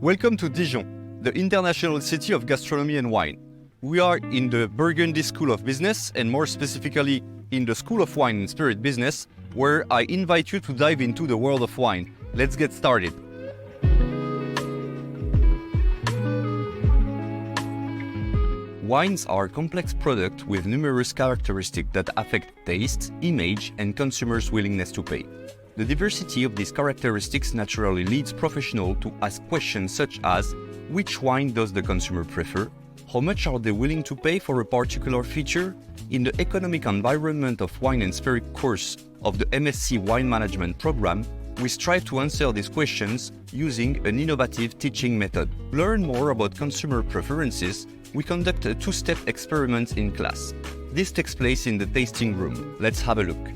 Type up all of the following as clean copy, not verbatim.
Welcome to Dijon, the international city of gastronomy and wine. We are in the Burgundy School of Business, and more specifically in the School of Wine and Spirit Business, where I invite you to dive into the world of wine. Let's get started. Wines are complex products with numerous characteristics that affect taste, image, and consumers' willingness to pay. The diversity of these characteristics naturally leads professionals to ask questions such as: which wine does the consumer prefer? How much are they willing to pay for a particular feature? In the economic environment of wine and spirit course of the MsC Wine Management program, we strive to answer these questions using an innovative teaching method. To learn more about consumer preferences, we conduct a two-step experiment in class. This takes place in the tasting room. Let's have a look.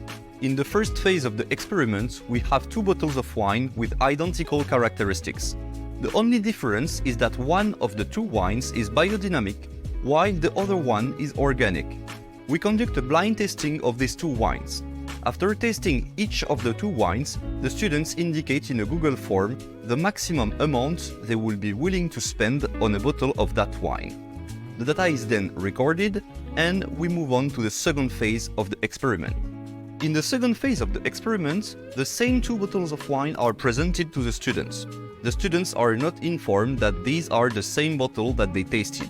In the first phase of the experiment, we have two bottles of wine with identical characteristics. The only difference is that one of the two wines is biodynamic, while the other one is organic. We conduct a blind tasting of these two wines. After tasting each of the two wines, the students indicate in a Google form the maximum amount they will be willing to spend on a bottle of that wine. The data is then recorded, and we move on to the second phase of the experiment. In the second phase of the experiment, the same two bottles of wine are presented to the students. The students are not informed that these are the same bottle that they tasted.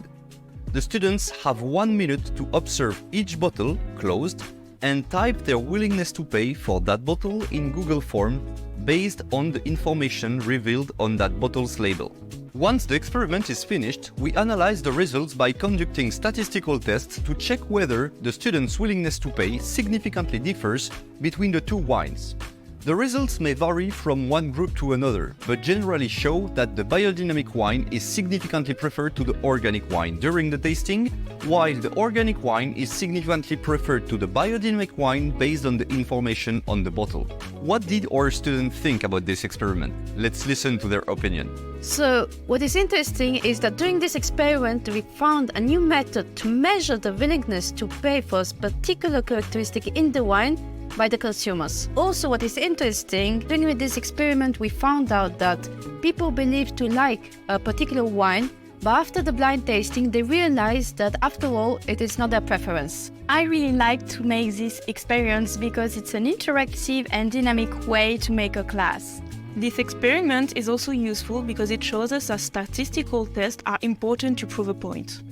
The students have 1 minute to observe each bottle closed and type their willingness to pay for that bottle in Google form based on the information revealed on that bottle's label. Once the experiment is finished, we analyze the results by conducting statistical tests to check whether the students' willingness to pay significantly differs between the two wines. The results may vary from one group to another, but generally show that the biodynamic wine is significantly preferred to the organic wine during the tasting, while the organic wine is significantly preferred to the biodynamic wine based on the information on the bottle. What did our students think about this experiment? Let's listen to their opinion. So, what is interesting is that during this experiment, we found a new method to measure the willingness to pay for a particular characteristic in the wine by the consumers. Also, what is interesting, during this experiment, we found out that people believe to like a particular wine, but after the blind tasting, they realized that after all, it is not their preference. I really like to make this experience because it's an interactive and dynamic way to make a class. This experiment is also useful because it shows us that statistical tests are important to prove a point.